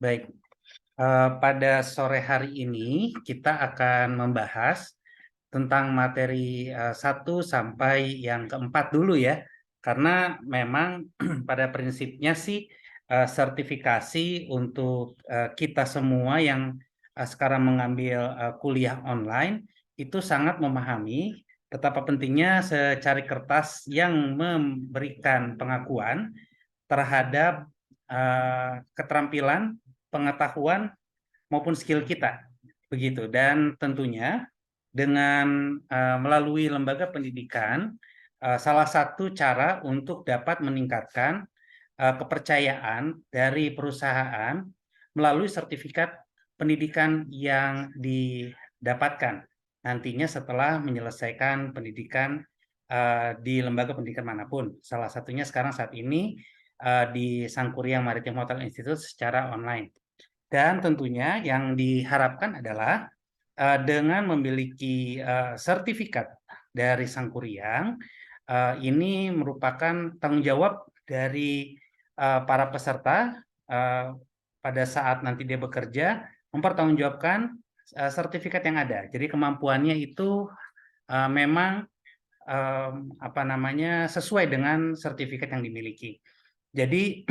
Baik, pada sore hari ini kita akan membahas tentang materi 1 sampai yang keempat dulu ya. Karena memang pada prinsipnya sih sertifikasi untuk kita semua yang sekarang mengambil kuliah online itu sangat memahami betapa pentingnya secari kertas yang memberikan pengakuan terhadap keterampilan, pengetahuan maupun skill kita, begitu. Dan tentunya dengan melalui lembaga pendidikan, salah satu cara untuk dapat meningkatkan kepercayaan dari perusahaan melalui sertifikat pendidikan yang didapatkan nantinya setelah menyelesaikan pendidikan di lembaga pendidikan manapun. Salah satunya sekarang saat ini di Sangkuriang Maritim Hotel Institute secara online. Dan tentunya yang diharapkan adalah dengan memiliki sertifikat dari Sangkuriang, ini merupakan tanggung jawab dari para peserta pada saat nanti dia bekerja mempertanggungjawabkan sertifikat yang ada. Jadi kemampuannya itu memang sesuai dengan sertifikat yang dimiliki. Jadi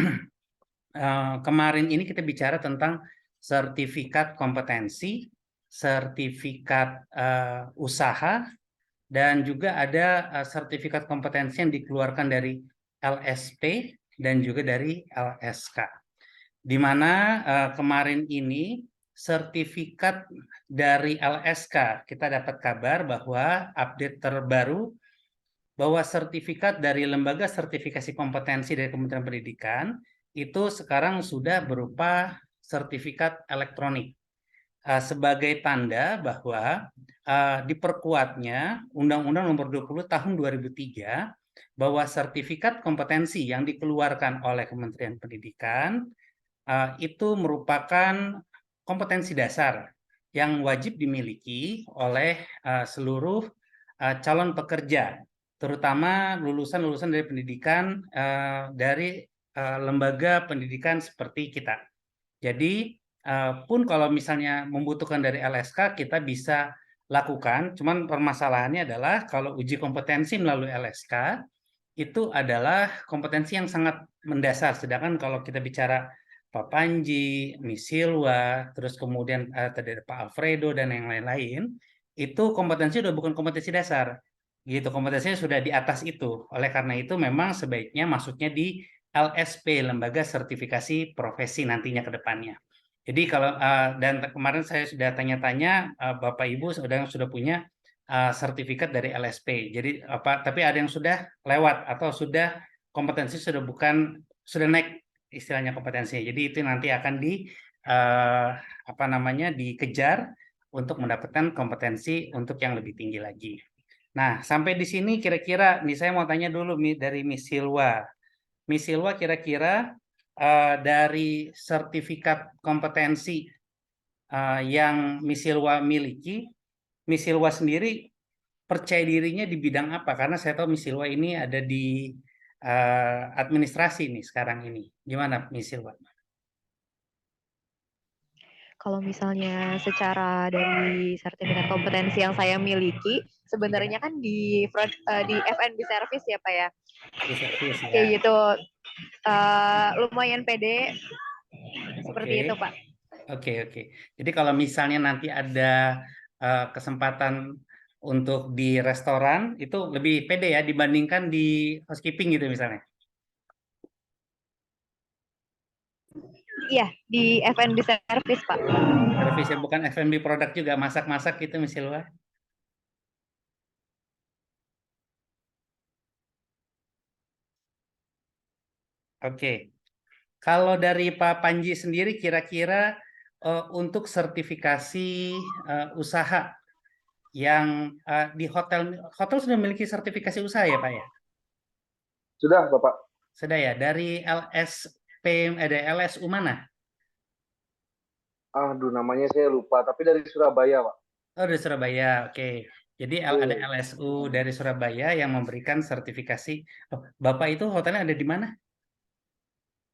kemarin ini kita bicara tentang sertifikat kompetensi, sertifikat usaha, dan juga ada sertifikat kompetensi yang dikeluarkan dari LSP dan juga dari LSK. Di mana kemarin ini sertifikat dari LSK kita dapat kabar bahwa update terbaru bahwa sertifikat dari Lembaga Sertifikasi Kompetensi dari Kementerian Pendidikan itu sekarang sudah berupa sertifikat elektronik sebagai tanda bahwa diperkuatnya Undang-Undang Nomor 20 Tahun 2003 bahwa sertifikat kompetensi yang dikeluarkan oleh Kementerian Pendidikan itu merupakan kompetensi dasar yang wajib dimiliki oleh seluruh calon pekerja, terutama lulusan-lulusan dari pendidikan dari lembaga pendidikan seperti kita. Jadi pun kalau misalnya membutuhkan dari LSK kita bisa lakukan, cuman permasalahannya adalah kalau uji kompetensi melalui LSK itu adalah kompetensi yang sangat mendasar, sedangkan kalau kita bicara Pak Panji, Miss Silwa, terus kemudian tadi ada Pak Alfredo dan yang lain-lain, itu kompetensi udah bukan kompetensi dasar, gitu. Kompetensinya sudah di atas itu. Oleh karena itu memang sebaiknya masuknya di LSP, Lembaga Sertifikasi Profesi nantinya ke depannya. Jadi kalau dan kemarin saya sudah tanya-tanya Bapak Ibu sudah punya sertifikat dari LSP. Jadi tapi ada yang sudah lewat atau sudah kompetensi sudah naik istilahnya kompetensinya. Jadi itu nanti akan dikejar untuk mendapatkan kompetensi untuk yang lebih tinggi lagi. Nah, sampai di sini kira-kira nih saya mau tanya dulu dari Miss Silwa. Miss Silwa kira-kira dari sertifikat kompetensi yang Miss Silwa miliki, Miss Silwa sendiri percaya dirinya di bidang apa? Karena saya tahu Miss Silwa ini ada di administrasi nih sekarang ini. Gimana Miss Silwa? Kalau misalnya secara dari sertifikat kompetensi yang saya miliki, sebenarnya kan di F&B service ya Pak ya. Di service ya. Kayak gitu, lumayan pede seperti itu Pak. Oke. Jadi kalau misalnya nanti ada kesempatan untuk di restoran itu lebih pede ya dibandingkan di housekeeping gitu misalnya. Iya, di F&B service Pak. Service ya, bukan F&B produk juga, masak-masak gitu misalnya. Oke. Kalau dari Pak Panji sendiri kira-kira untuk sertifikasi usaha yang di hotel sudah memiliki sertifikasi usaha ya Pak ya? Sudah Bapak. Sudah ya. Dari ada LSU mana? Aduh, namanya saya lupa, tapi dari Surabaya, Pak. Oh, dari Surabaya. Oke. Jadi ada LSU dari Surabaya yang memberikan sertifikasi. Oh, Bapak itu hotelnya ada di mana?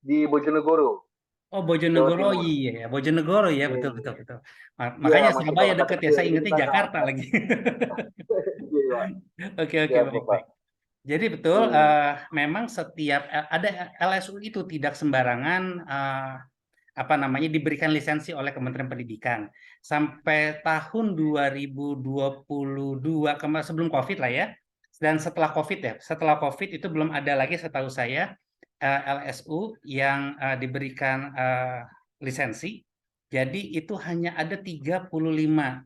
Di Bojonegoro. Oh, Jawa Bojonegoro, Timur. iya ya, Bojonegoro ya, Iya, betul betul betul. iya, Makanya masih Surabaya kota deket ya, kecil, saya jadi ingetnya kita tahu. Jakarta lagi. Iya, Pak. Oke oke, Siap, baik Bapak. baik. Jadi betul, Hmm. memang setiap ada LSU itu tidak sembarangan apa namanya diberikan lisensi oleh Kementerian Pendidikan sampai tahun 2022 sebelum COVID lah ya. Dan setelah COVID ya, setelah COVID itu belum ada lagi setahu saya LSU yang diberikan lisensi. Jadi itu hanya ada 35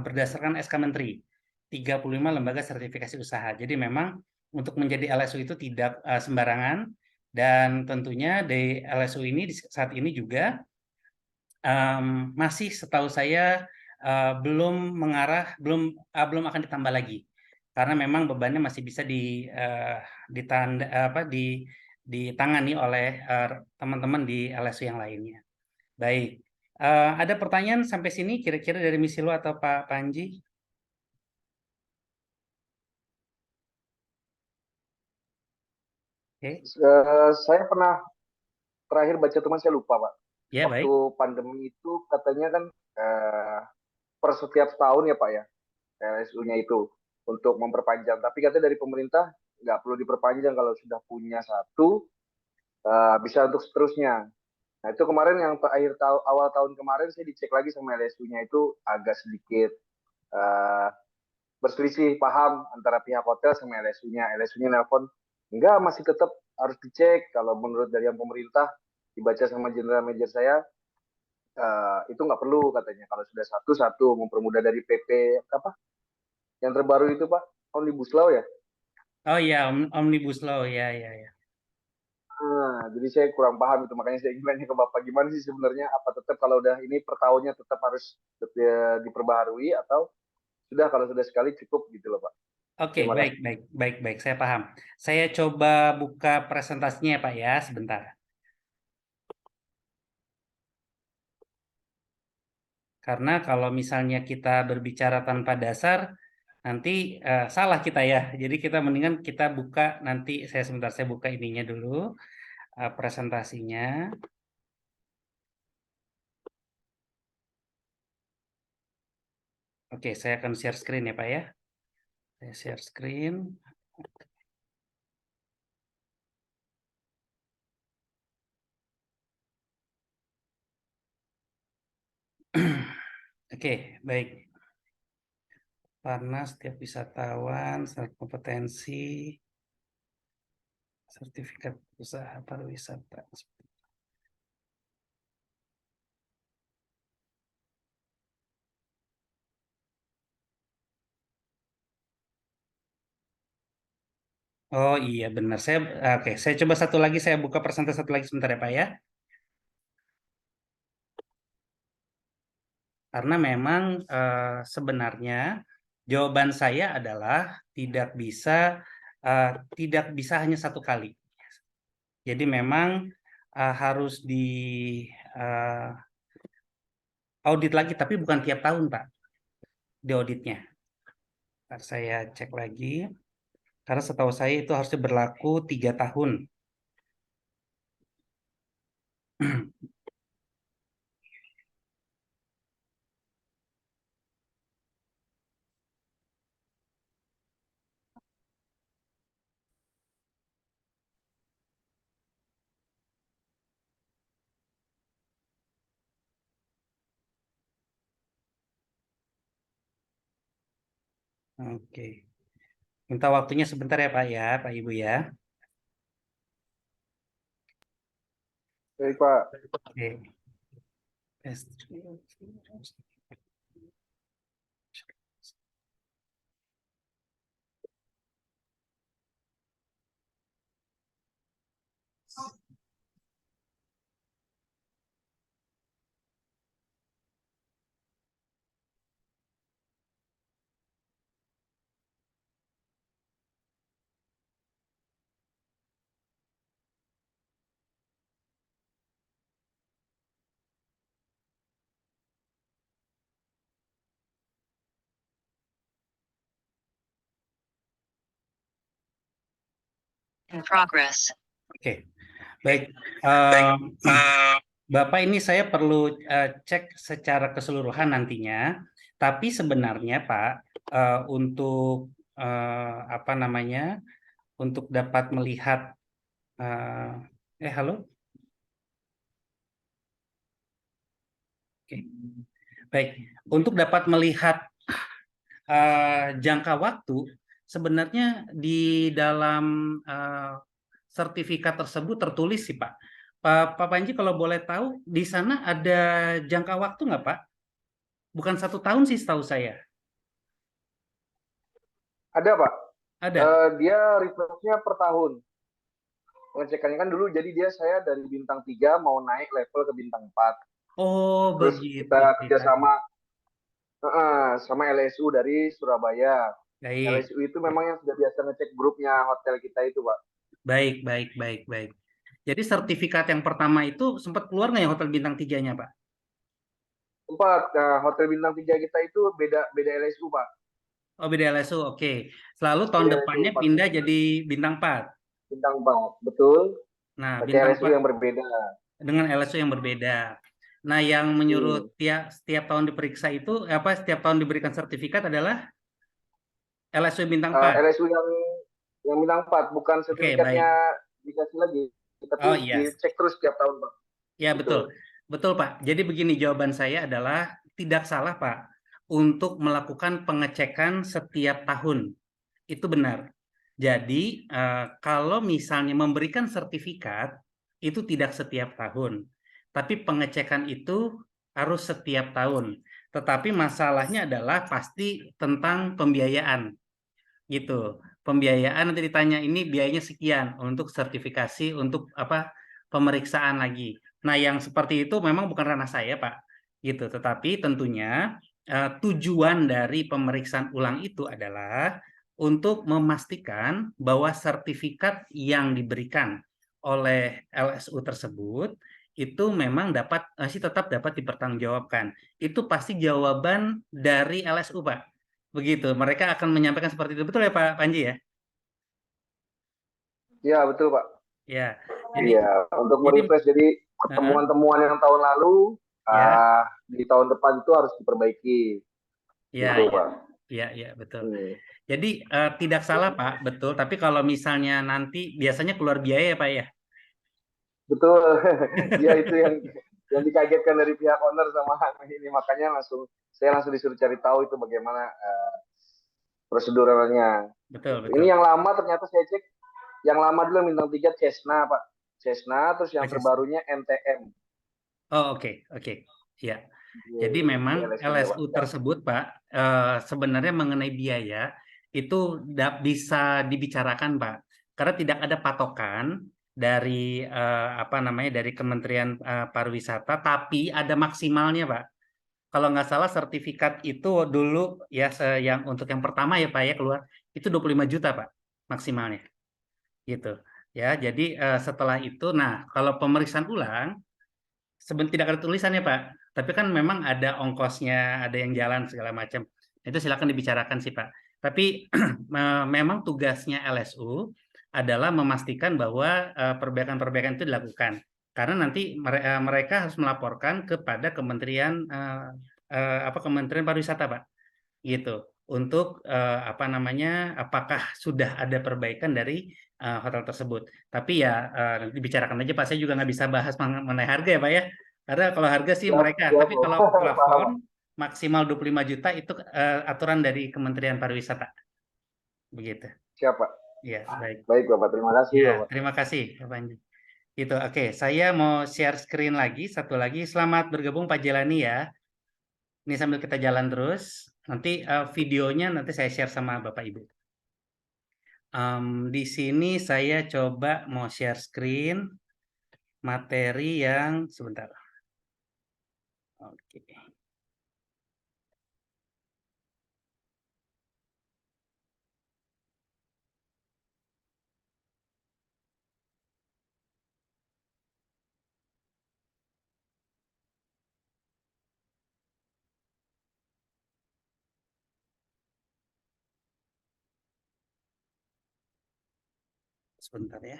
berdasarkan SK Menteri. 35 lembaga sertifikasi usaha. Jadi memang untuk menjadi LSU itu tidak sembarangan, dan tentunya di LSU ini saat ini juga masih setahu saya belum akan ditambah lagi karena memang bebannya masih bisa ditangani oleh teman-teman di LSU yang lainnya. Baik, ada pertanyaan sampai sini kira-kira dari Misilo atau Pak Panji? Oke, Saya pernah terakhir baca teman saya lupa, Pak. ya Waktu baik. pandemi itu katanya kan eh, per setiap tahun ya Pak ya, LSU-nya itu untuk memperpanjang. Tapi katanya dari pemerintah nggak perlu diperpanjang kalau sudah punya satu, bisa untuk seterusnya. Nah itu kemarin yang awal tahun kemarin saya dicek lagi sama LSU-nya itu agak sedikit eh, berselisih paham antara pihak hotel sama LSU-nya. LSU-nya nelpon, enggak masih tetap harus dicek. Kalau menurut dari yang pemerintah dibaca sama general manager saya, itu nggak perlu katanya. Kalau sudah satu mempermudah dari PP apa yang terbaru itu Pak, Omnibus Law ya. Oh ya, Omnibus Law, ya ya ya. Jadi saya kurang paham itu, makanya saya ingin nanya ke Bapak gimana sih sebenarnya, apa tetap kalau udah ini per tahunnya tetap harus diperbaharui atau sudah kalau sudah sekali cukup gitu loh Pak. Oke, Terima baik kasih. baik baik baik, saya paham. Saya coba buka presentasinya ya Pak ya, sebentar. Karena kalau misalnya kita berbicara tanpa dasar, nanti salah kita ya. Jadi kita mendingan kita buka nanti, saya buka ininya dulu, presentasinya. Oke, saya akan share screen ya Pak ya. Saya share screen. Oke, baik. Panas, setiap wisatawan, syarat kompetensi, sertifikat usaha pariwisata. Oh iya benar. Oke, saya coba satu lagi, saya buka presentasi satu lagi sebentar ya Pak ya. Karena memang sebenarnya jawaban saya adalah tidak bisa eh, tidak bisa hanya satu kali. Jadi memang harus di eh, audit lagi, tapi bukan tiap tahun Pak, di auditnya. Ntar saya cek lagi. Karena setahu saya itu harusnya berlaku 3 tahun. Oke. Minta waktunya sebentar ya Pak ya, Pak Ibu ya. Baik Pak. Oke. In progress. Oke, baik. Bapak ini saya perlu cek secara keseluruhan nantinya. Tapi sebenarnya Pak, untuk apa namanya, untuk dapat melihat, halo, oke, baik, untuk dapat melihat jangka waktu, sebenarnya di dalam sertifikat tersebut tertulis sih Pak. Pak Panji kalau boleh tahu, di sana ada jangka waktu nggak Pak? Bukan 1 tahun sih setahu saya. Ada Pak. Ada. Dia refreshnya per tahun. Pengecekannya kan dulu, jadi saya dari bintang 3 mau naik level ke bintang 4. Oh, Terus begitu kita ceritanya. kerjasama sama LSU dari Surabaya. Baik, LSU itu memang yang sudah biasa ngecek grupnya hotel kita itu, Pak. baik, baik, baik, baik. Jadi sertifikat yang pertama itu sempat keluar nggak ya hotel bintang 3-nya, Pak? Tempat hotel bintang 3 kita itu beda beda LSU, Pak. Oh, beda LSU, oke. Selalu tahun Beda LSU depannya 4 pindah jadi bintang 4. bintang 4, betul. Nah, Pakai bintang LSU 4 yang berbeda. dengan LSU yang berbeda. Nah, yang menyuruh Hmm. setiap tahun diperiksa itu, setiap tahun diberikan sertifikat adalah LSU bintang 4. LSU yang bintang 4, bukan Oke, sertifikatnya baik. dikasih lagi, Oh tapi iya, dicek terus setiap tahun, Pak. ya Gitu. betul. Betul, Pak. Jadi begini jawaban saya adalah tidak salah, Pak, untuk melakukan pengecekan setiap tahun. Itu benar. Jadi, kalau misalnya memberikan sertifikat, itu tidak setiap tahun. Tapi pengecekan itu harus setiap tahun. Tetapi masalahnya adalah pasti tentang pembiayaan. Gitu. Pembiayaan nanti ditanya ini biayanya sekian untuk sertifikasi, untuk apa, pemeriksaan lagi. Nah, yang seperti itu memang bukan ranah saya, Pak. Gitu. Tetapi tentunya tujuan dari pemeriksaan ulang itu adalah untuk memastikan bahwa sertifikat yang diberikan oleh LSU tersebut itu memang tetap dapat dipertanggungjawabkan. Itu pasti jawaban dari LSU, Pak. Begitu, mereka akan menyampaikan seperti itu. Betul ya Pak Panji ya? Iya, betul, Pak. Ya. Jadi Iya, untuk jadi merefresh, jadi heeh, pertemuan-temuan yang tahun lalu ya, di tahun depan itu harus diperbaiki, ya, gitu, ya. Pak. Ya, ya, betul. Hmm. Jadi tidak salah Pak, betul. Tapi kalau misalnya nanti biasanya keluar biaya ya Pak ya. Betul. Dia itu yang dikagetkan dari pihak owner sama ini, makanya saya langsung disuruh cari tahu itu bagaimana proseduralnya. Betul, Ini betul. yang lama ternyata saya cek, yang lama dulu yang bintang 3 Cessna, Pak. Cessna, terus yang Bagus. terbarunya NTM Oh, oke, oke. Ya. Jadi di memang LSU-nya, Pak. LSU Ya. tersebut, Pak, sebenarnya mengenai biaya itu bisa dibicarakan, Pak, karena tidak ada patokan dari apa namanya dari Kementerian Pariwisata, tapi ada maksimalnya, Pak. Kalau nggak salah sertifikat itu dulu ya yang untuk yang pertama ya, Pak ya keluar itu 25 juta, Pak, maksimalnya, gitu. Ya, jadi setelah itu, nah kalau pemeriksaan ulang sebenarnya tidak ada tulisannya Pak, tapi kan memang ada ongkosnya, ada yang jalan segala macam. Itu silakan dibicarakan sih Pak. Tapi memang tugasnya LSU adalah memastikan bahwa perbaikan-perbaikan itu dilakukan. Karena nanti mereka harus melaporkan kepada Kementerian Pariwisata Pak, gitu. Untuk apa namanya, apakah sudah ada perbaikan dari hotel tersebut. Tapi ya nanti dibicarakan aja Pak. Saya juga nggak bisa bahas mengenai harga ya Pak ya. Karena kalau harga sih Siap, mereka, siap, tapi Pak. kalau Paham, plafon Pak. maksimal 25 juta itu aturan dari Kementerian Pariwisata. Begitu. Siap, Pak. Ya, baik. Baik, Bapak. Terima kasih, Ya, Bapak. terima kasih Pak Panji. Gitu. Oke, saya mau share screen lagi satu lagi. Selamat bergabung Pak Jelani ya. Ini sambil kita jalan terus. Nanti videonya nanti saya share sama Bapak Ibu. Di sini saya coba mau share screen materi yang sebentar. Oke, sebentar ya.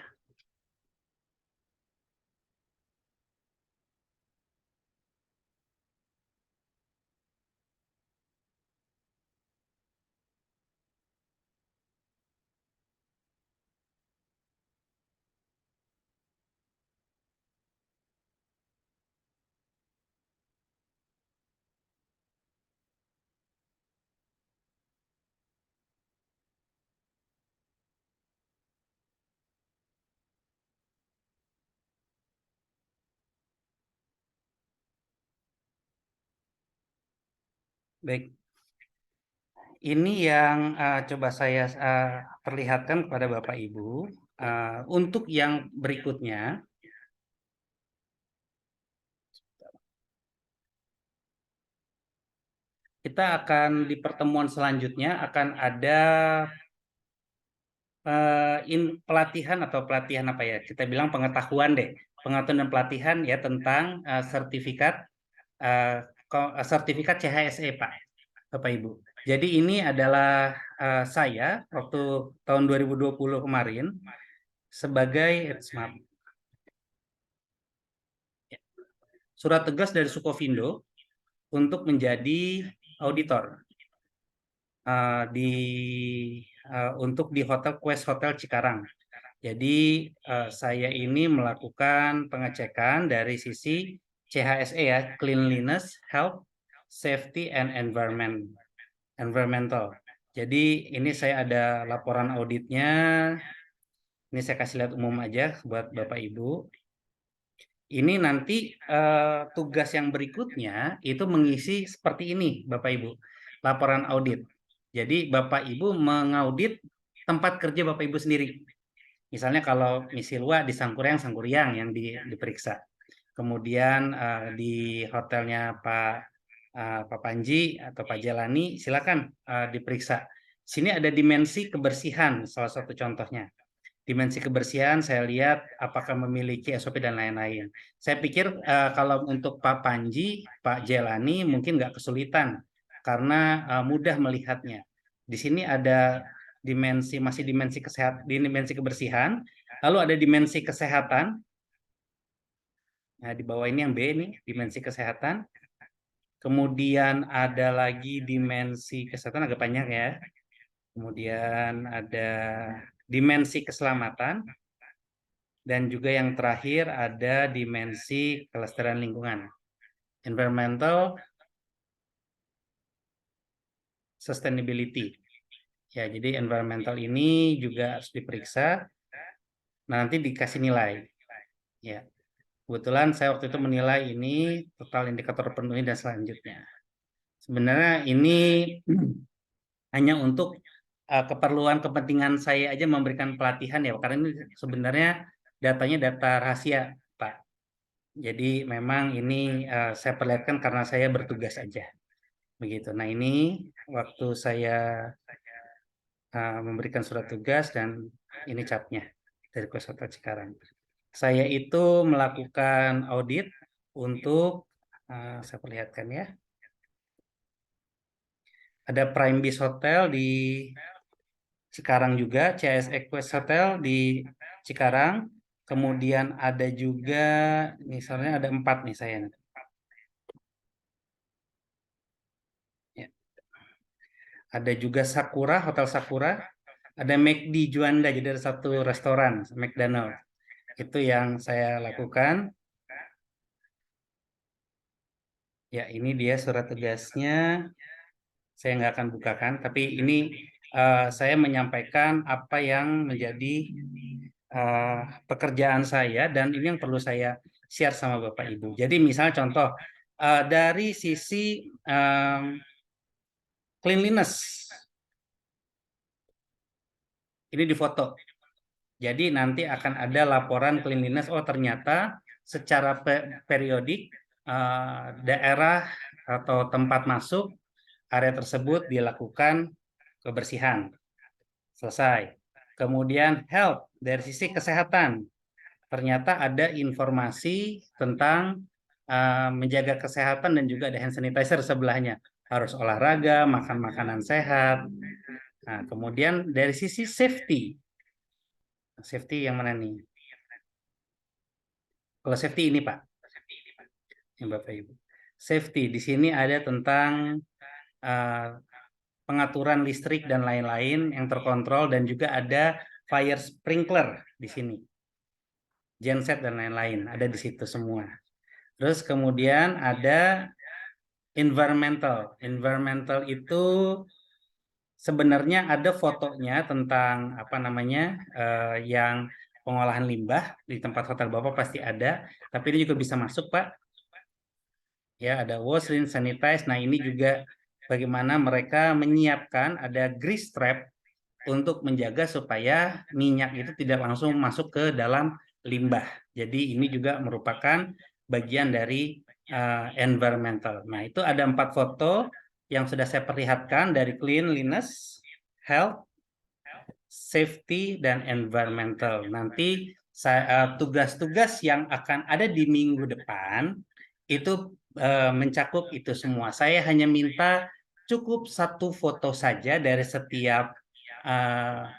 Baik. Ini yang coba saya perlihatkan kepada Bapak Ibu. Untuk yang berikutnya, kita akan di pertemuan selanjutnya akan ada pelatihan atau pelatihan apa ya? Kita bilang pengetahuan deh, pengetahuan dan pelatihan ya tentang sertifikat CHSE Pak, Bapak Ibu. Jadi ini adalah saya waktu tahun 2020 kemarin sebagai surat tugas dari Sukovindo untuk menjadi auditor untuk di Hotel Quest Hotel Cikarang. Jadi saya ini melakukan pengecekan dari sisi CHSE ya, Cleanliness, Health, Safety, and Environmental. Jadi ini saya ada laporan auditnya. Ini saya kasih lihat umum aja buat Bapak Ibu. Ini nanti tugas yang berikutnya itu mengisi seperti ini Bapak Ibu, laporan audit. Jadi Bapak Ibu mengaudit tempat kerja Bapak Ibu sendiri. Misalnya kalau misi luar di Sangkuriang yang diperiksa. Kemudian di hotelnya Pak Panji atau Pak Jalani silakan diperiksa. Sini ada dimensi kebersihan salah satu contohnya. Dimensi kebersihan saya lihat apakah memiliki SOP dan lain-lain. Saya pikir kalau untuk Pak Panji, Pak Jelani mungkin nggak kesulitan karena mudah melihatnya. Di sini ada masih dimensi kesehatan, dimensi kebersihan, lalu ada dimensi kesehatan. Nah, di bawah ini yang B nih, dimensi kesehatan. Kemudian ada lagi dimensi kesehatan agak panjang ya. Kemudian ada dimensi keselamatan, dan juga yang terakhir ada dimensi kelestarian lingkungan, environmental sustainability. Ya, jadi environmental ini juga harus diperiksa. Nah, nanti dikasih nilai. Ya, kebetulan saya waktu itu menilai ini total indikator penuhi dan selanjutnya. Sebenarnya ini hanya untuk keperluan kepentingan saya aja memberikan pelatihan ya, karena ini sebenarnya datanya data rahasia, Pak. Jadi memang ini saya perlihatkan karena saya bertugas aja, begitu. Nah ini waktu saya memberikan surat tugas dan ini capnya dari Quest Hotel Cikarang. Saya itu melakukan audit untuk saya perlihatkan ya. Ada Prime Beach Hotel di Cikarang juga, CSE Quest Hotel di Cikarang. Kemudian ada juga, misalnya ada 4 nih saya. Ya. Ada juga Sakura, Hotel Sakura. Ada McD Juanda, jadi ada satu restoran, McDonald. Itu yang saya lakukan. Ya, ini dia surat tugasnya. Saya nggak akan bukakan, tapi ini saya menyampaikan apa yang menjadi pekerjaan saya dan ini yang perlu saya share sama Bapak Ibu. Jadi misalnya contoh dari sisi cleanliness, ini difoto. Jadi nanti akan ada laporan cleanliness. Oh ternyata secara periodik daerah atau tempat masuk area tersebut dilakukan kebersihan. Selesai. Kemudian health, dari sisi kesehatan. Ternyata ada informasi tentang menjaga kesehatan dan juga ada hand sanitizer sebelahnya. Harus olahraga, makan makanan sehat. Nah, kemudian dari sisi safety. Safety yang mana nih? Kalau safety ini, Pak. Ini Bapak Ibu. Safety, di sini ada tentang pengaturan listrik dan lain-lain yang terkontrol dan juga ada fire sprinkler di sini. Genset dan lain-lain ada di situ semua. Terus kemudian ada environmental. Environmental itu sebenarnya ada fotonya tentang apa namanya yang pengolahan limbah di tempat hotel Bapak pasti ada, tapi ini juga bisa masuk Pak. Ya, ada wash, rinse, sanitize. Nah, ini juga bagaimana mereka menyiapkan ada grease trap untuk menjaga supaya minyak itu tidak langsung masuk ke dalam limbah. Jadi ini juga merupakan bagian dari environmental. Nah, itu ada 4 foto yang sudah saya perlihatkan dari cleanliness, health, safety, dan environmental. Nanti tugas-tugas yang akan ada di minggu depan itu mencakup itu semua. Saya hanya minta cukup 1 foto saja dari setiap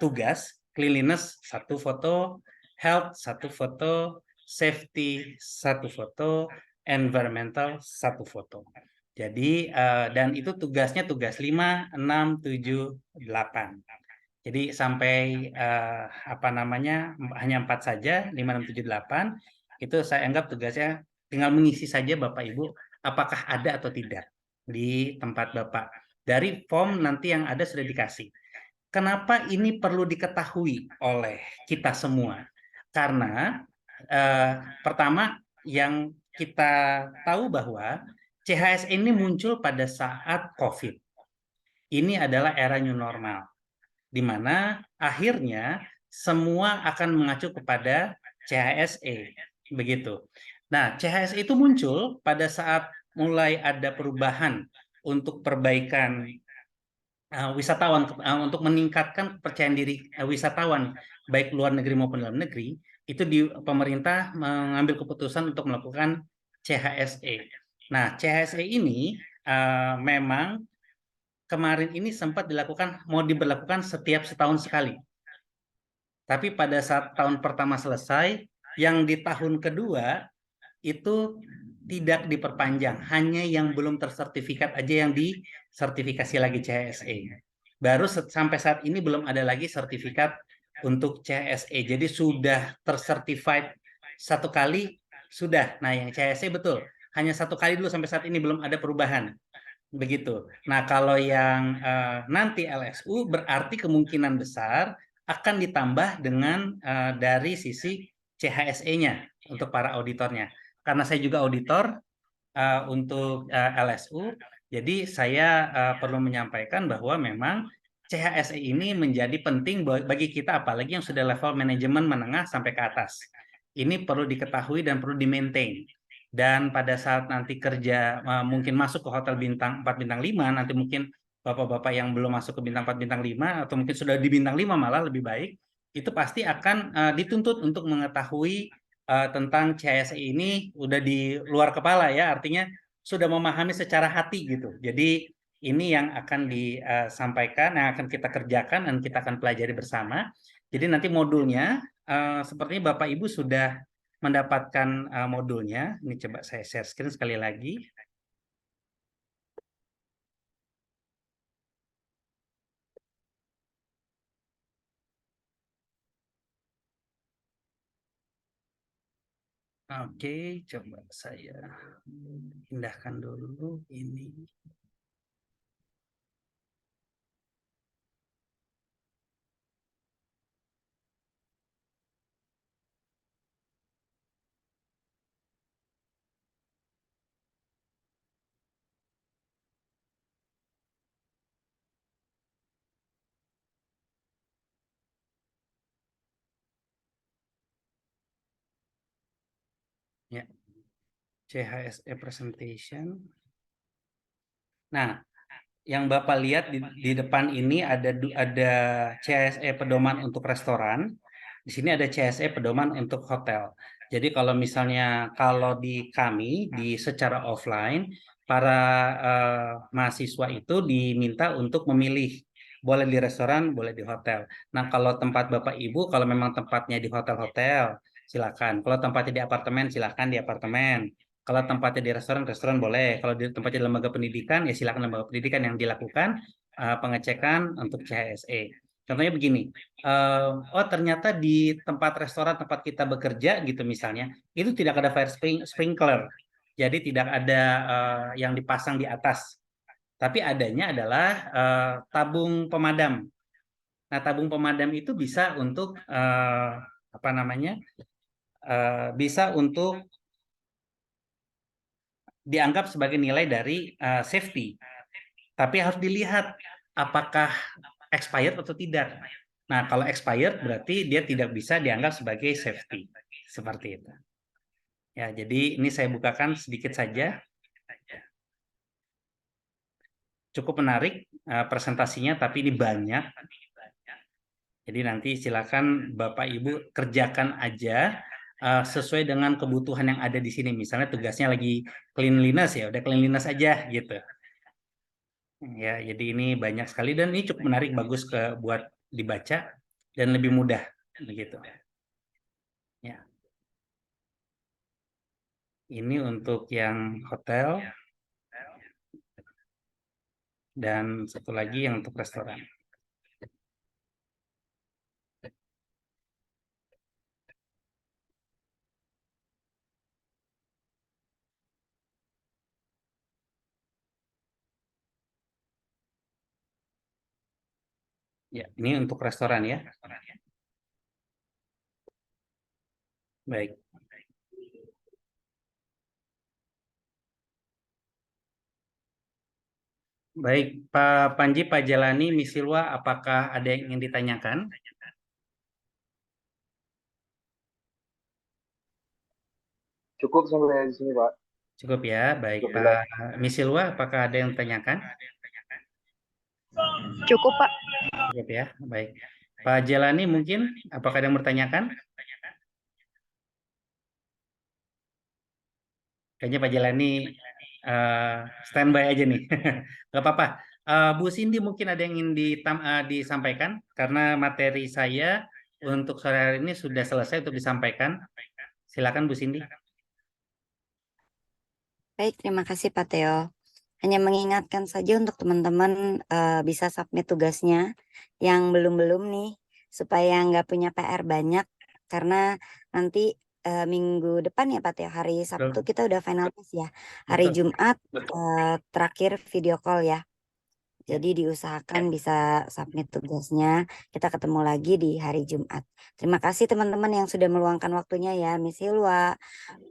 tugas. Cleanliness 1 foto, health 1 foto, safety 1 foto, environmental 1 foto. Jadi dan itu tugasnya tugas 5, 6, 7, 8. Jadi sampai apa namanya hanya 4 saja, 5, 6, 7, 8 itu saya anggap tugasnya tinggal mengisi saja Bapak Ibu apakah ada atau tidak di tempat Bapak. Dari form nanti yang ada sudah dikasih. Kenapa ini perlu diketahui oleh kita semua? Karena pertama yang kita tahu bahwa CHSE ini muncul pada saat COVID. Ini adalah era new normal, di mana akhirnya semua akan mengacu kepada CHSE, begitu. Nah, CHSE itu muncul pada saat mulai ada perubahan untuk perbaikan wisatawan, untuk meningkatkan kepercayaan diri wisatawan baik luar negeri maupun dalam negeri. Itu pemerintah mengambil keputusan untuk melakukan CHSE. Nah, CHSE ini memang kemarin ini sempat mau diberlakukan setiap setahun sekali. Tapi pada saat tahun pertama selesai, yang di tahun kedua itu tidak diperpanjang, hanya yang belum tersertifikat aja yang disertifikasi lagi CHSE. Baru sampai saat ini belum ada lagi sertifikat untuk CHSE. Jadi sudah tersertified 1 kali sudah. Nah, yang CHSE betul hanya 1 kali dulu sampai saat ini belum ada perubahan. Begitu. Nah, kalau yang nanti LSU berarti kemungkinan besar akan ditambah dengan dari sisi CHSE-nya untuk para auditornya. Karena saya juga auditor untuk LSU, jadi saya perlu menyampaikan bahwa memang CHSE ini menjadi penting bagi kita, apalagi yang sudah level manajemen menengah sampai ke atas. Ini perlu diketahui dan perlu di-maintain. Dan pada saat nanti kerja mungkin masuk ke hotel bintang 4 bintang 5, nanti mungkin bapak-bapak yang belum masuk ke bintang 4 bintang 5 atau mungkin sudah di bintang 5 malah lebih baik, itu pasti akan dituntut untuk mengetahui tentang CHSE ini udah di luar kepala ya, artinya sudah memahami secara hati gitu. Jadi ini yang akan disampaikan, yang akan kita kerjakan dan kita akan pelajari bersama. Jadi nanti modulnya sepertinya Bapak Ibu sudah mendapatkan modulnya. Ini coba saya share screen sekali lagi. Oke, coba saya pindahkan dulu ini. Ya, CHSE presentation. Nah, yang Bapak lihat di depan ini ada CHSE pedoman untuk restoran. Di sini ada CHSE pedoman untuk hotel. Jadi kalau misalnya di kami secara offline, para mahasiswa itu diminta untuk memilih boleh di restoran, boleh di hotel. Nah, kalau tempat Bapak Ibu, kalau memang tempatnya di hotel-hotel, silakan. Kalau tempatnya di apartemen, silakan di apartemen. Kalau tempatnya di restoran, restoran boleh. Kalau di tempatnya di lembaga pendidikan, ya silakan lembaga pendidikan yang dilakukan pengecekan untuk CHSE. Contohnya begini, oh ternyata di tempat restoran tempat kita bekerja gitu misalnya, itu tidak ada fire sprinkler. Jadi tidak ada yang dipasang di atas. Tapi adanya adalah tabung pemadam. Nah, tabung pemadam itu bisa untuk apa namanya? Bisa untuk dianggap sebagai nilai dari safety. Tapi harus dilihat apakah expired atau tidak. Nah, kalau expired berarti dia tidak bisa dianggap sebagai safety. Seperti itu. Ya, jadi ini saya bukakan sedikit saja. Cukup menarik presentasinya, tapi ini banyak. Jadi nanti silakan Bapak Ibu kerjakan aja sesuai dengan kebutuhan yang ada di sini. Misalnya tugasnya lagi cleanliness, ya udah cleanliness aja gitu. Ya, jadi ini banyak sekali dan ini cukup menarik, bagus buat dibaca dan lebih mudah begitu. Ya. Ini untuk yang hotel dan satu lagi yang untuk restoran. Ya, ini untuk restoran ya. Baik. Baik, Pak Panji, Pak Jalani, Miss Silwa, apakah ada yang ingin ditanyakan? Cukup sampai di sini, Pak. Cukup ya, baik. Cukup Pak jelas. Miss Silwa, apakah ada yang ditanyakan? Cukup, Pak. Cukup ya, baik. Pak Jalani mungkin, apakah ada yang bertanyakan? Kayaknya Pak Jalani standby aja nih. Gak apa-apa. Bu Cindy mungkin ada yang ingin disampaikan karena materi saya untuk sore hari ini sudah selesai untuk disampaikan. Silakan Bu Cindy. Baik, terima kasih Pak Theo. Hanya mengingatkan saja untuk teman-teman bisa submit tugasnya yang belum-belum nih, supaya nggak punya PR banyak, karena nanti minggu depan ya Pak Theo, hari Sabtu Betul. kita udah final test ya. Hari Betul. Jumat terakhir video call ya. Jadi diusahakan bisa submit tugasnya. Kita ketemu lagi di hari Jumat. Terima kasih teman-teman yang sudah meluangkan waktunya ya, Miss Hilwa,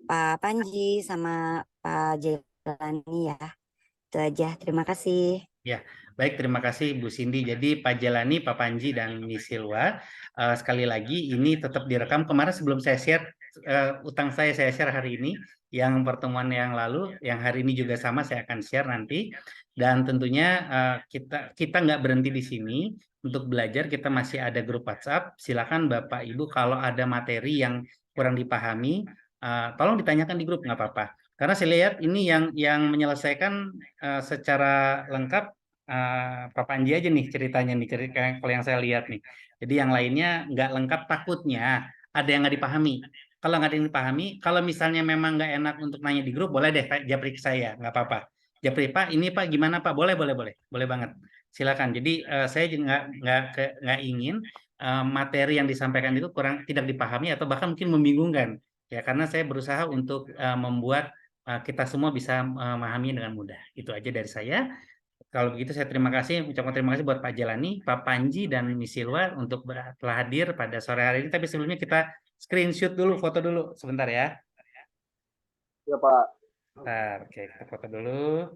Pak Panji, sama Pak Jelani ya. Itu aja. Terima kasih. Ya, baik, terima kasih Bu Cindy. Jadi Pak Jalani, Pak Panji, dan Miss Silwa, sekali lagi ini tetap direkam. Kemarin sebelum saya share, utang saya share hari ini, yang pertemuan yang lalu, yang hari ini juga sama saya akan share nanti. Dan tentunya kita nggak berhenti di sini untuk belajar. Kita masih ada grup WhatsApp. Silakan Bapak Ibu kalau ada materi yang kurang dipahami, tolong ditanyakan di grup, nggak apa-apa. Karena saya lihat ini yang menyelesaikan secara lengkap Pak Panji aja nih ceritanya nih, kalau yang saya lihat nih. Jadi yang lainnya nggak lengkap, takutnya ada yang nggak dipahami. Kalau nggak ada yang dipahami, kalau misalnya memang nggak enak untuk nanya di grup, boleh deh japri ke saya, nggak apa-apa. Japri, Pak, ini Pak gimana Pak? Boleh banget. Silakan. Jadi saya nggak ingin materi yang disampaikan itu tidak dipahami atau bahkan mungkin membingungkan. Ya, karena saya berusaha untuk membuat kita semua bisa memahami dengan mudah. Itu aja dari saya. Kalau begitu saya ucapkan terima kasih buat Pak Jalani, Pak Panji, dan Miss Silwa untuk telah hadir pada sore hari ini. Tapi sebelumnya kita screenshot dulu, foto dulu sebentar ya. Ya, Pak. Bentar, oke, kita foto dulu.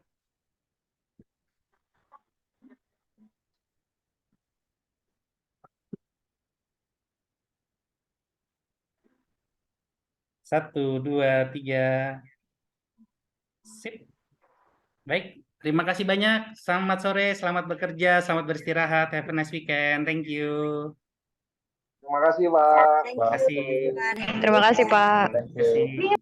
Satu, dua, tiga. Sip. Baik, terima kasih banyak. Selamat sore, selamat bekerja, selamat beristirahat. Have a nice weekend. Thank you. Terima kasih, Pak. Thank Terima kasih. you. Terima kasih, Pak. Terima kasih.